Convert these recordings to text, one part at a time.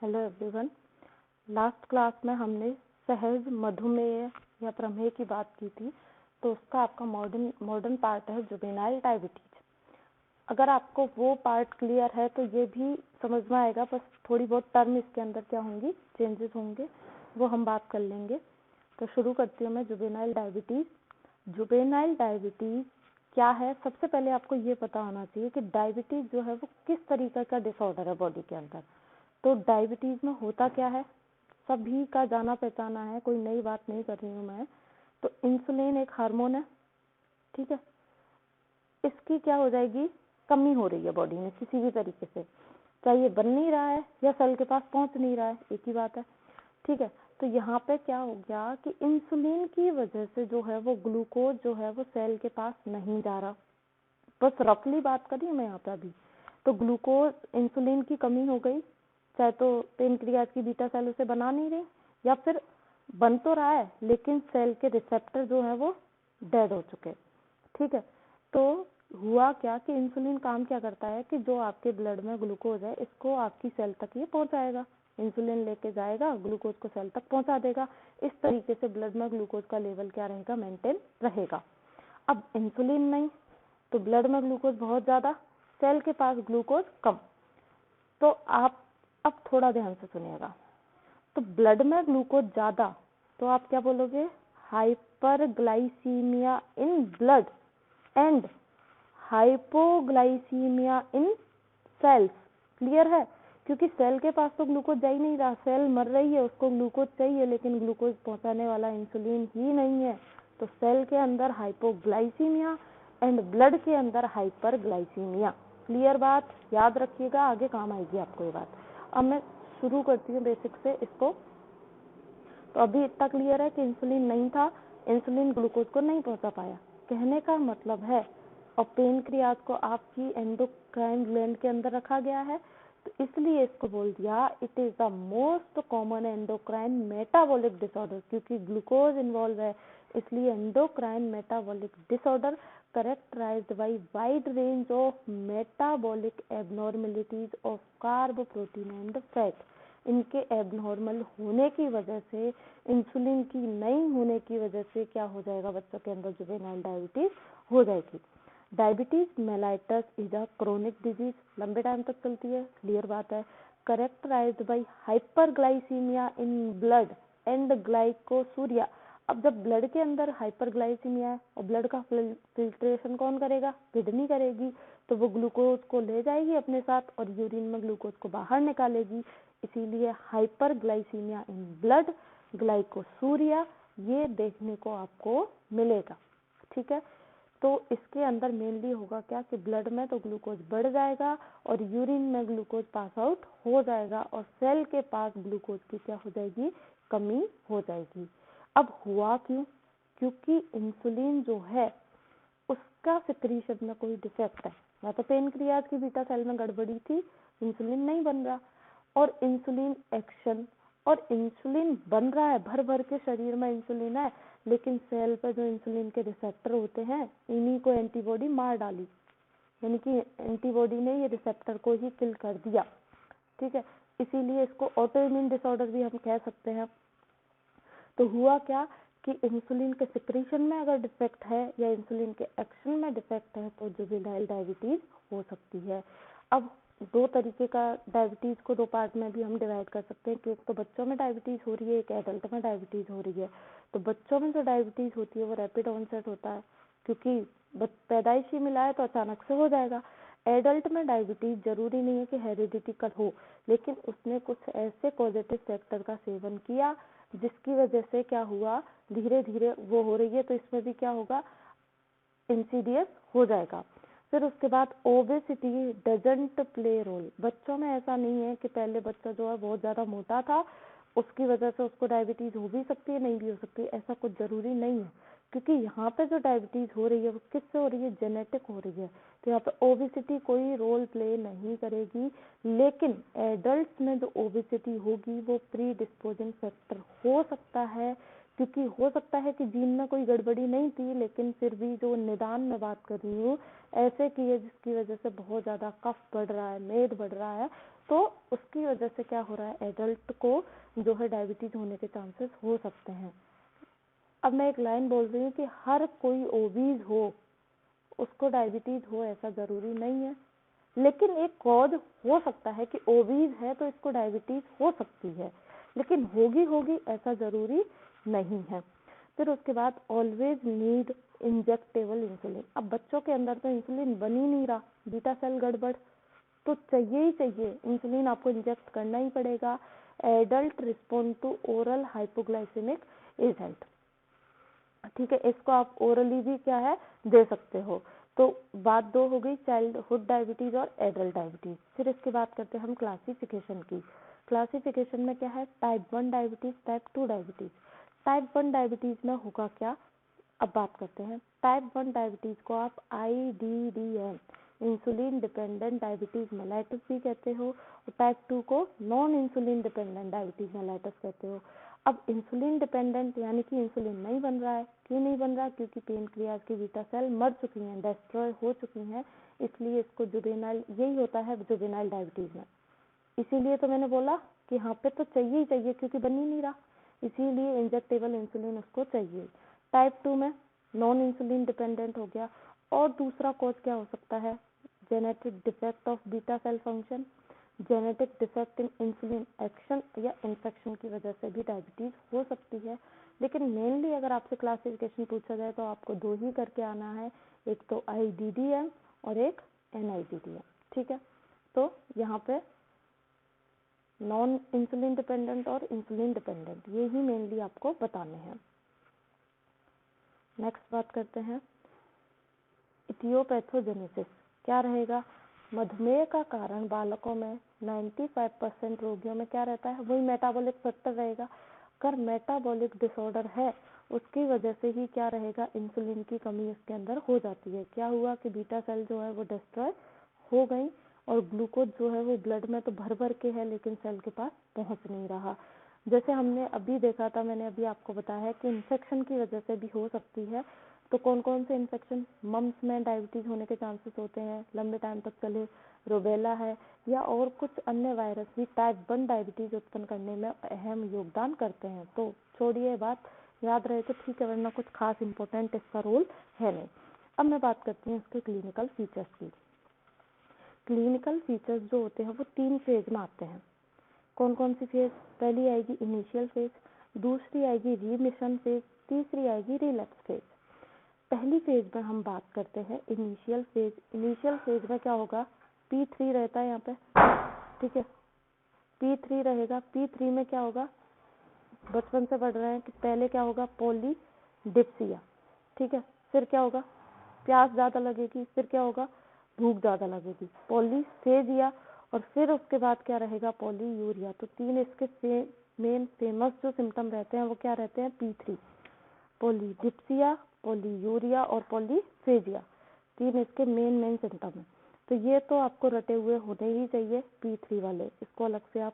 Hello everyone. Last class में हमने सहज मधुमेह या प्रमेह की बात की थी, तो उसका आपका मॉडर्न पार्ट है जुवेनाइल डायबिटीज। अगर आपको वो पार्ट क्लियर है तो ये भी समझ में आएगा, बस थोड़ी बहुत टर्म इसके अंदर क्या होंगी, चेंजेस होंगे, वो हम बात कर लेंगे। तो शुरू करती हूँ मैं जुवेनाइल डायबिटीज। जुवेनाइल डायबिटीज क्या है? सबसे पहले आपको ये पता होना चाहिए कि डायबिटीज जो है वो किस तरीके का डिसऑर्डर है बॉडी के अंदर। तो डायबिटीज में होता क्या है, सभी का जाना पहचाना है, कोई नई बात नहीं कर रही हूँ मैं। तो इंसुलिन एक हार्मोन है, ठीक है। इसकी क्या हो जाएगी, कमी हो रही है बॉडी में किसी भी तरीके से, चाहे ये बन नहीं रहा है या सेल के पास पहुंच नहीं रहा है, एक ही बात है, ठीक है। तो यहाँ पे क्या हो गया कि इंसुलिन की वजह से जो है वो ग्लूकोज जो है वो सेल के पास नहीं जा रहा। बस रफली बात करी मैं यहाँ पे अभी। तो ग्लूकोज, इंसुलिन की कमी हो गई, चाहे तो पेनक्रियाज की बीटा सेल उसे बना नहीं रही, या फिर बन तो रहा है लेकिन सेल के रिसेप्टर जो है वो डेड हो चुके, ठीक है। तो हुआ क्या कि इंसुलिन काम क्या करता है कि जो आपके ब्लड में ग्लूकोज है इसको आपकी सेल तक ये पहुंचाएगा, इंसुलिन लेके जाएगा, ग्लूकोज को सेल तक पहुंचा देगा। इस तरीके से ब्लड में ग्लूकोज का लेवल क्या रहेगा, मेंटेन रहेगा। अब इंसुलिन नहीं तो ब्लड में ग्लूकोज बहुत ज्यादा, सेल के पास ग्लूकोज कम। तो आप अब थोड़ा ध्यान से सुनिएगा। तो ब्लड में ग्लूकोज ज्यादा तो आप क्या बोलोगे, hyperglycaemia in blood and hypoglycaemia in cells. Clear है? क्योंकि सेल के पास तो ग्लूकोज जा ही नहीं रहा, सेल मर रही है, उसको ग्लूकोज चाहिए लेकिन ग्लूकोज पहुंचाने वाला इंसुलिन ही नहीं है। तो सेल के अंदर हाइपोग्लाइसीमिया एंड ब्लड के अंदर हाइपरग्लाइसीमिया। क्लियर बात? याद रखिएगा, आगे काम आएगी आपको ये बात। अब मैं शुरू करती हूँ बेसिक से इसको। तो अभी इतना क्लियर है कि इंसुलिन नहीं था, इंसुलिन ग्लूकोज को नहीं पहुंचा पाया, कहने का मतलब है। और पेनक्रियाज को आपकी एंडोक्राइन ग्लैंड के अंदर रखा गया है, तो इसलिए इसको बोल दिया it is the most common endocrine metabolic disorder. क्योंकि ग्लूकोज इन्वॉल्व है इसलिए endocrine metabolic disorder characterized by wide range of metabolic abnormalities of carb, protein and fat। इनके एबनॉर्मल होने की वजह से, इंसुलिन की नहीं होने की वजह से क्या हो जाएगा, बच्चों के अंदर जुवेनाइल डायबिटीज हो जाएगी। Diabetes mellitus is a chronic disease, लंबे टाइम तक चलती है, क्लियर बात है। Characterised by hyperglycaemia in blood and glycosuria. अब जब ब्लड के अंदर हाइपरग्लाइसीमिया है और ब्लड का फिल्ट्रेशन कौन करेगा, किडनी करेगी, तो वो ग्लूकोज को ले जाएगी अपने साथ और यूरिन में ग्लूकोज को बाहर निकालेगी, इसीलिए हाइपरग्लाइसीमिया इन ब्लड, ग्लाइकोसूरिया ये देखने को आपको मिलेगा, ठीक है। तो इसके अंदर मेनली होगा क्या कि ब्लड में तो ग्लूकोज बढ़ जाएगा और यूरिन में ग्लूकोज पास आउट हो जाएगा और सेल के पास ग्लूकोज की क्या हो जाएगी, कमी हो जाएगी। अब हुआ क्यों? क्योंकि इंसुलिन जो है उसका सिक्रीशन में कोई डिफेक्ट है, या तो पेनक्रियाज की बीटा सेल में गड़बड़ी थी, इंसुलिन नहीं बन रहा, और इंसुलिन एक्शन, और इंसुलिन बन रहा है, भर भर के शरीर में इंसुलिन है, लेकिन सेल पर जो इंसुलिन के रिसेप्टर होते हैं इन्हीं को एंटीबॉडी मार डाली, यानी कि एंटीबॉडी ने ये रिसेप्टर को ही किल कर दिया, ठीक है। इसीलिए इसको ऑटो इम्यून डिसऑर्डर भी हम कह सकते हैं। तो हुआ क्या कि इंसुलिन के सिक्रीशन में अगर डिफेक्ट है या इंसुलिन के एक्शन में डिफेक्ट है तो जुवेनाइल डायबिटीज हो सकती है। अब दो तरीके का डायबिटीज को दो पार्ट में भी हम डिवाइड कर सकते हैं कि एक तो बच्चों में डायबिटीज हो रही है, एक एडल्ट में डायबिटीज हो रही है। तो बच्चों में जो डायबिटीज होती है वो रैपिड ऑनसेट होता है, क्योंकि पैदाइशी मिला है तो अचानक से हो जाएगा। एडल्ट में डायबिटीज जरूरी नहीं है कि हेरिडिटी का हो, लेकिन उसने कुछ ऐसे पॉजिटिव फैक्टर का सेवन किया जिसकी वजह से क्या हुआ, धीरे धीरे वो हो रही है, तो इसमें भी क्या होगा, इंसीडियस हो जाएगा। फिर उसके बाद ओबेसिटी डजंट प्ले रोल। बच्चों में ऐसा नहीं है कि पहले बच्चा जो है बहुत ज्यादा मोटा था उसकी वजह से उसको डायबिटीज हो भी सकती है, नहीं भी हो सकती, ऐसा कुछ जरूरी नहीं है। क्योंकि यहाँ पे जो डायबिटीज हो रही है वो किससे हो रही है, जेनेटिक हो रही है। तो यहाँ पे ओबेसिटी कोई रोल प्ले नहीं करेगी, लेकिन एडल्ट में जो ओबेसिटी होगी वो प्री डिस्पोजिंग फैक्टर हो सकता है क्योंकि हो सकता है कि जीन में कोई गड़बड़ी नहीं थी, लेकिन फिर भी जो निदान में बात कर रही हूँ ऐसे की है जिसकी वजह से बहुत ज्यादा कफ बढ़ रहा है, मेद बढ़ रहा है, तो उसकी वजह से क्या हो रहा है, एडल्ट को जो है डायबिटीज होने के चांसेस हो सकते हैं। अब मैं एक लाइन बोल रही हूँ कि हर कोई ओबीज हो उसको डायबिटीज हो ऐसा जरूरी नहीं है, लेकिन एक कॉज हो सकता है कि ओबीज है तो इसको डायबिटीज हो सकती है, लेकिन होगी ऐसा जरूरी नहीं है। फिर उसके बाद ऑलवेज नीड इंजेक्टेबल इंसुलिन। अब बच्चों के अंदर तो इंसुलिन बन ही नहीं रहा, बीटा सेल गड़बड़, तो चाहिए ही चाहिए इंसुलिन, आपको इंजेक्ट करना ही पड़ेगा। Adult respond to oral hypoglycaemic agent, ठीक है, इसको आप ओरली भी क्या है दे सकते हो। तो बात दो हो गई चाइल्डहुड डायबिटीज और एडल्ट डायबिटीज। फिर इसके बाद करते हैं हम क्लासिफिकेशन की। क्लासिफिकेशन में क्या है, type 1 diabetes, type 2 diabetes. Type 1 diabetes में होगा क्या, अब बात करते हैं। टाइप 1 डायबिटीज को आप IDDM insulin dependent diabetes mellitus भी कहते हो, और टाइप 2 को non insulin dependent diabetes mellitus कहते हो। अब इंसुलिन डिपेंडेंट यानी कि इंसुलिन नहीं बन रहा है, क्यों नहीं बन रहा, क्योंकि पेनक्रियाज की बीटा सेल मर चुकी हैं, डिस्ट्रॉय हो चुकी हैं, इसलिए इसको जुवेनाइल, यही होता है जुवेनाइल डायबिटीज में। इसीलिए तो मैंने बोला कि यहाँ पे तो चाहिए ही चाहिए क्योंकि बन ही नहीं रहा, इसीलिए इंजेक्टेबल इंसुलिन उसको चाहिए। टाइप 2 में नॉन इंसुलिन डिपेंडेंट हो गया। और दूसरा कॉज क्या हो सकता है, genetic defect of beta cell function, genetic defect in insulin action या इन्फेक्शन की वजह से भी डायबिटीज हो सकती है। लेकिन मेनली अगर आपसे क्लासिफिकेशन पूछा जाए तो आपको दो ही करके आना है, एक तो IDDM और एक NIDDM, ठीक है। तो यहाँ पे नॉन इंसुलिन डिपेंडेंट और इंसुलिन डिपेंडेंट, ये ही मेनली आपको बताने हैं। नेक्स्ट बात करते हैं इटियोपैथोजेनेसिस, क्या रहेगा। मधुमेह का कारण बालकों में 95% रोगियों में क्या रहता है, वही मेटाबॉलिक फैक्टर रहेगा। अगर मेटाबॉलिक डिसऑर्डर है उसकी वजह से ही क्या रहेगा, इंसुलिन की कमी उसके अंदर हो जाती है। क्या हुआ कि बीटा सेल जो है वो डिस्ट्रॉय हो गई और ग्लूकोज जो है वो ब्लड में तो भर भर के है लेकिन सेल के पास पहुंच नहीं रहा। जैसे हमने अभी देखा था, मैंने अभी आपको बताया कि इन्फेक्शन की वजह से भी हो सकती है। तो कौन कौन से इन्फेक्शन, मम्स में डायबिटीज होने के चांसेस होते हैं, लंबे टाइम तक चले, रूबेला है, या और कुछ अन्य वायरस भी टाइप 1 डायबिटीज उत्पन्न करने में अहम योगदान करते हैं। तो छोड़िए बात, याद रहे तो ठीक है, वरना कुछ खास इंपॉर्टेंट इसका रोल है नहीं। अब मैं बात करती हूँ इसके क्लिनिकल फीचर्स की। क्लिनिकल फीचर्स जो होते हैं वो 3 फेज में आते हैं। कौन कौन सी फेज, पहली आएगी इनिशियल फेज, दूसरी आएगी रीमिशन फेज, तीसरी आएगी रिलैप्स फेज। पहली फेज में हम बात करते हैं इनिशियल फेज। इनिशियल फेज में क्या होगा, P3 रहता है यहाँ पे, ठीक है, P3 रहेगा। P3 में क्या होगा, बचपन से पढ़ रहे हैं कि पहले क्या होगा, पॉलीडिप्सिया, ठीक है, फिर क्या होगा, प्यास ज्यादा लगेगी, फिर क्या होगा, भूख ज्यादा लगेगी, पॉलीफेजिया, और फिर उसके बाद क्या रहेगा, पॉलीयूरिया। तो 3 इसके मेन फेमस जो सिम्टम रहते हैं वो क्या रहते हैं, P3, पॉलीडिप्सिया, पॉलीयूरिया और पॉलीफेजिया, 3 इसके मेन सिम्टम है। तो ये तो आपको रटे हुए होने ही चाहिए P3 वाले, इसको अलग से आप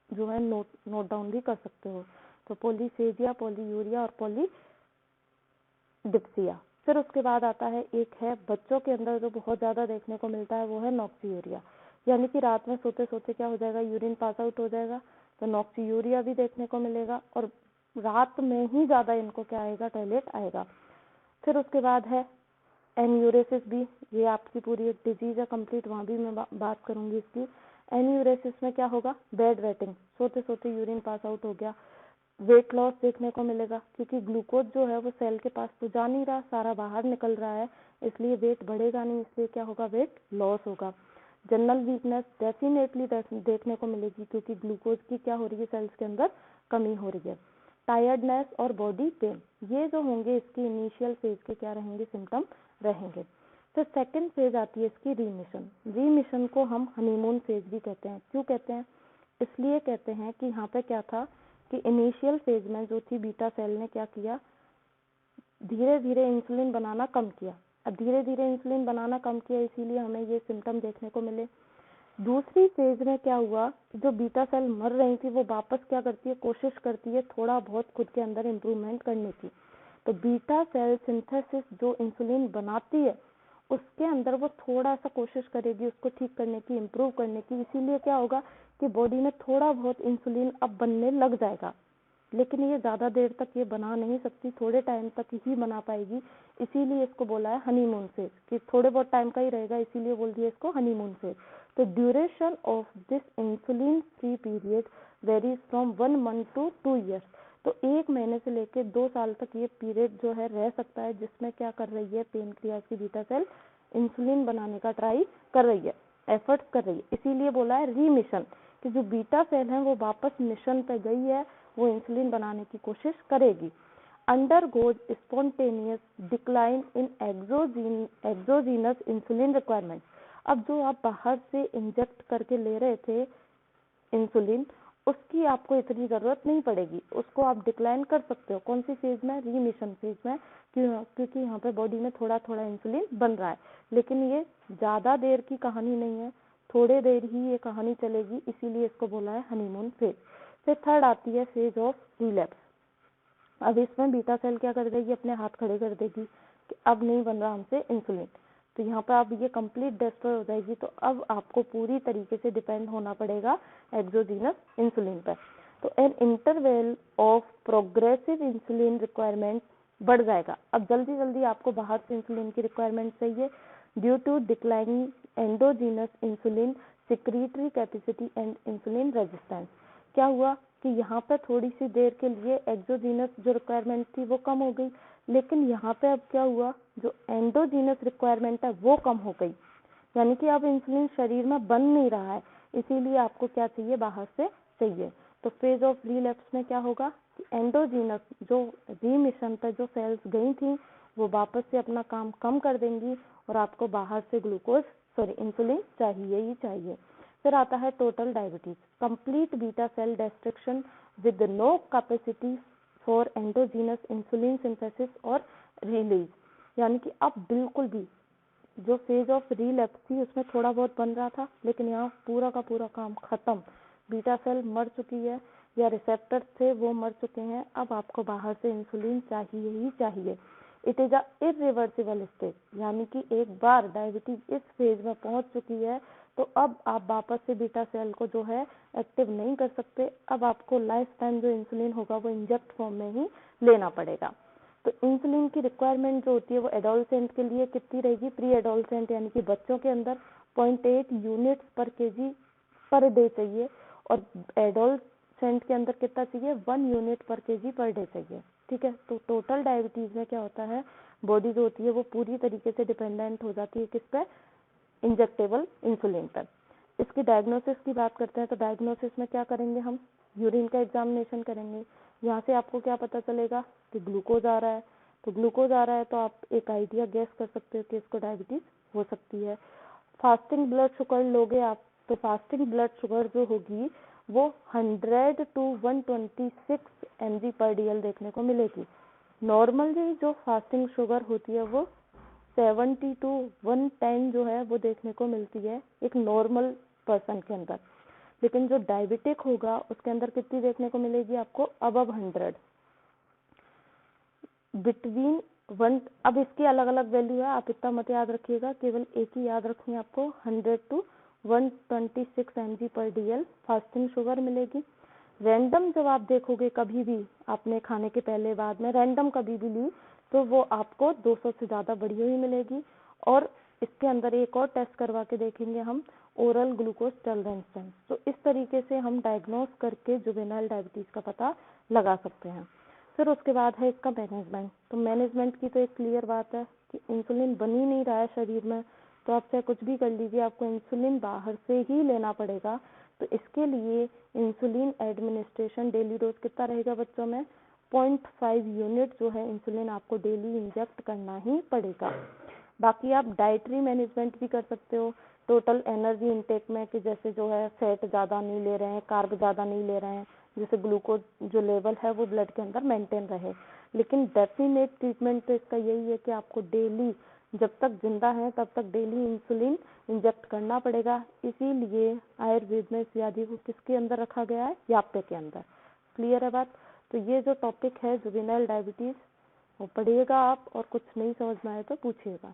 जो है नोट डाउन भी कर सकते हो। तो पॉलीफेजिया, पॉलीयूरिया और पॉलीडिप्सिया। फिर उसके बाद आता है, एक है बच्चों के अंदर जो बहुत ज्यादा देखने को मिलता है वो है नॉक्सियूरिया, यानी कि रात में सोते सोते क्या हो जाएगा, यूरिन पास आउट हो जाएगा, तो नॉक्सियूरिया भी देखने को मिलेगा और रात में ही ज्यादा इनको क्या आएगा, टॉयलेट आएगा। फिर उसके बाद है एन्यूरेसिस भी, ये आपकी पूरी एक डिजीज है कंप्लीट, वहां भी मैं बात करूंगी इसकी। एन्यूरेसिस में क्या होगा, बेड वेटिंग, सोते सोते यूरिन पास आउट हो गया। वेट लॉस देखने को मिलेगा क्योंकि ग्लूकोज जो है वो सेल के पास तो जा नहीं रहा, सारा बाहर निकल रहा है, इसलिए वेट बढ़ेगा नहीं, इसलिए क्या होगा, वेट लॉस होगा। जनरल वीकनेस डेफिनेटली देखने को मिलेगी क्योंकि ग्लूकोज की क्या हो रही है, सेल्स के अंदर कमी हो रही है। टायर्डनेस और बॉडी पेन, ये जो होंगे इसकी इनिशियल फेज के क्या रहेंगे, सिम्टम रहेंगे। फिर सेकंड फेज आती है इसकी रीमिशन। रीमिशन को हम हनीमून फेज भी कहते हैं। क्यों कहते हैं, इसलिए कहते हैं कि यहाँ पे क्या था कि इनिशियल फेज में जो थी बीटा सेल ने क्या किया, धीरे धीरे इंसुलिन बनाना कम किया। अब धीरे धीरे इंसुलिन बनाना कम किया इसीलिए हमें ये सिम्टम देखने को मिले। दूसरी फेज में क्या हुआ, जो बीटा सेल मर रही थी वो वापस क्या करती है, कोशिश करती है थोड़ा बहुत खुद के अंदर इम्प्रूवमेंट करने की। तो बीटा सेल सिंथेसिस जो इंसुलिन बनाती है उसके अंदर वो थोड़ा सा कोशिश करेगी उसको ठीक करने की, इम्प्रूव करने की। इसीलिए क्या होगा कि बॉडी में थोड़ा बहुत इंसुलिन अब बनने लग जाएगा, लेकिन ये ज्यादा देर तक ये बना नहीं सकती, थोड़े टाइम तक ही बना पाएगी। इसीलिए इसको बोला है हनीमून फेज, कि थोड़े बहुत टाइम का ही रहेगा, इसीलिए बोल दिया इसको हनीमून फेज। तो duration of this insulin free period varies from 1 month to 2 years. तो 1 महीने से लेकर 2 साल तक ये पीरियड जो है रह सकता है, जिसमें क्या कर रही है पेनक्रियाज की बीटा सेल इंसुलिन बनाने का ट्राई कर रही है, एफर्ट्स कर रही है। इसीलिए बोला है रीमिशन, कि जो बीटा सेल है वो वापस मिशन पे गई है, वो इंसुलिन बनाने की कोशिश करेगी। Undergoes spontaneous decline in exogenous insulin requirement. अब जो आप बाहर से इंजेक्ट करके ले रहे थे इंसुलिन, उसकी आपको इतनी जरूरत नहीं पड़ेगी, उसको आप डिक्लाइन कर सकते हो। कौन सी फेज में, रीमिशन फेज में, क्योंकि यहाँ पे बॉडी में थोड़ा थोड़ा इंसुलिन बन रहा है। लेकिन ये ज्यादा देर की कहानी नहीं है, थोड़े देर ही ये कहानी चलेगी, इसीलिए इसको बोला है हनीमून फेज। फिर थर्ड आती है फेज ऑफ रिलैप्स। अब इसमें बीटा सेल क्या कर देगी, अपने हाथ खड़े कर देगी कि अब नहीं बन रहा हमसे इंसुलिन। तो यहाँ पर अब ये कंप्लीट डिस्ट्रॉय हो जाएगी। तो अब आपको पूरी तरीके से डिपेंड होना पड़ेगा एक्सोजीनस इंसुलिन पर। तो an interval of progressive insulin requirement बढ़ जाएगा। अब जल्दी जल्दी आपको बाहर से इंसुलिन की रिक्वायरमेंट चाहिए due to declining endogenous insulin secretory capacity and insulin resistance. क्या हुआ कि यहाँ पे थोड़ी सी देर के लिए एक्सोजीनस जो रिक्वायरमेंट थी वो कम हो गई, लेकिन यहाँ पे अब क्या हुआ, जो एंडोजीनस रिक्वायरमेंट है वो कम हो गई। यानी कि अब इंसुलिन शरीर में बन नहीं रहा है, इसीलिए आपको क्या चाहिए, बाहर से चाहिए। तो फेज ऑफ रिलैप्स में क्या होगा कि एंडोजीनस जो रीमिशन पे जो सेल्स गई थी वो वापस से अपना काम कम कर देंगी और आपको बाहर से इंसुलिन चाहिए ही चाहिए। फिर आता है total diabetes, complete beta cell destruction with no capacity for endogenous insulin synthesis और रिलीज। यानी कि अब बिल्कुल भी जो फेज ऑफ रिलैप्स थी उसमें थोड़ा बहुत बन रहा था, लेकिन यहाँ पूरा का पूरा काम खत्म, बीटा सेल मर चुकी है या रिसेप्टर्स थे वो मर चुके हैं। अब आपको बाहर से इंसुलिन चाहिए ही चाहिए। It is a irreversible stage, यानी कि एक बार डायबिटीज इस फेज में पहुंच चुकी है तो अब आप वापस से बीटा सेल को जो है एक्टिव नहीं कर सकते। अब आपको लाइफ टाइम जो इंसुलिन होगा वो इंजेक्ट फॉर्म में ही लेना पड़ेगा। तो इंसुलिन की रिक्वायरमेंट जो होती है वो एडोलसेंट के लिए कितनी रहेगी, प्री एडोलसेंट यानी कि बच्चों के अंदर 0.8 यूनिट्स पर केजी पर डे चाहिए, और एडोलसेंट के अंदर कितना चाहिए, 1 यूनिट पर केजी पर डे चाहिए। ठीक है, तो टोटल डायबिटीज में क्या होता है, बॉडी जो होती है वो पूरी तरीके से डिपेंडेंट हो जाती है किस पे, इंजेक्टेबल इंसुलिन पर। इसकी डायग्नोसिस की बात करते हैं तो डायग्नोसिस में क्या करेंगे, हम यूरिन का एग्जामिनेशन करेंगे। यहाँ से आपको क्या पता चलेगा कि ग्लूकोज आ रहा है, तो ग्लूकोज आ रहा है तो आप एक आइडिया गेस कर सकते हो कि इसको डायबिटीज हो सकती है। फास्टिंग ब्लड शुगर लोगे आप, तो फास्टिंग ब्लड शुगर जो होगी वो 100 to 126 mg पर DL देखने को मिलेगी। नॉर्मल जो फास्टिंग शुगर होती है वो 70 to 110 जो है वो देखने को मिलती है एक नॉर्मल पर्सन के अंदर, लेकिन जो डायबिटिक होगा उसके अंदर कितनी देखने को मिलेगी आपको, अबव 100, बिटवीन 1। अब इसकी अलग अलग वैल्यू है, आप इतना मत याद रखिएगा, केवल एक ही याद रखनी है आपको, 100 to 126 mg पर DL फास्टिंग शुगर मिलेगी। रैंडम जब आप देखोगे कभी भी आपने खाने के पहले बाद में रैंडम कभी भी ली तो वो आपको 200 से ज्यादा बढ़ी हुई मिलेगी। और इसके अंदर एक और टेस्ट करवा के देखेंगे हम, ओरल ग्लूकोज टॉलरेंस टेस्ट। तो इस तरीके से हम डायग्नोस करके जुवेनाइल डायबिटीज का पता लगा सकते हैं। फिर उसके बाद है इसका मैनेजमेंट। तो मैनेजमेंट की तो एक क्लियर बात है कि इंसुलिन बन ही नहीं रहा है शरीर में, तो आप चाहे कुछ भी कर लीजिए आपको इंसुलिन बाहर से ही लेना पड़ेगा। तो इसके लिए इंसुलिन एडमिनिस्ट्रेशन डेली डोज कितना रहेगा बच्चों में, 0.5 यूनिट जो है इंसुलिन आपको डेली इंजेक्ट करना ही पड़ेगा। बाकी आप डाइटरी मैनेजमेंट भी कर सकते हो टोटल एनर्जी इनटेक में, कि जैसे जो है फैट ज़्यादा नहीं ले रहे हैं, कार्ब ज़्यादा नहीं ले रहे हैं, जैसे ग्लूकोज जो लेवल है वो ब्लड के अंदर मेंटेन रहे। लेकिन डेफिनेट ट्रीटमेंट तो इसका यही है कि आपको डेली जब तक जिंदा हैं तब तक डेली इंसुलिन इंजेक्ट करना पड़ेगा। इसीलिए आयुर्वेद में इस व्याधि को किसके अंदर रखा गया है? याप्य के अंदर। क्लियर है बात? तो ये जो टॉपिक है जुवेनाइल डायबिटीज वो पढ़िएगा आप, और कुछ नहीं समझ में आए तो पूछिएगा।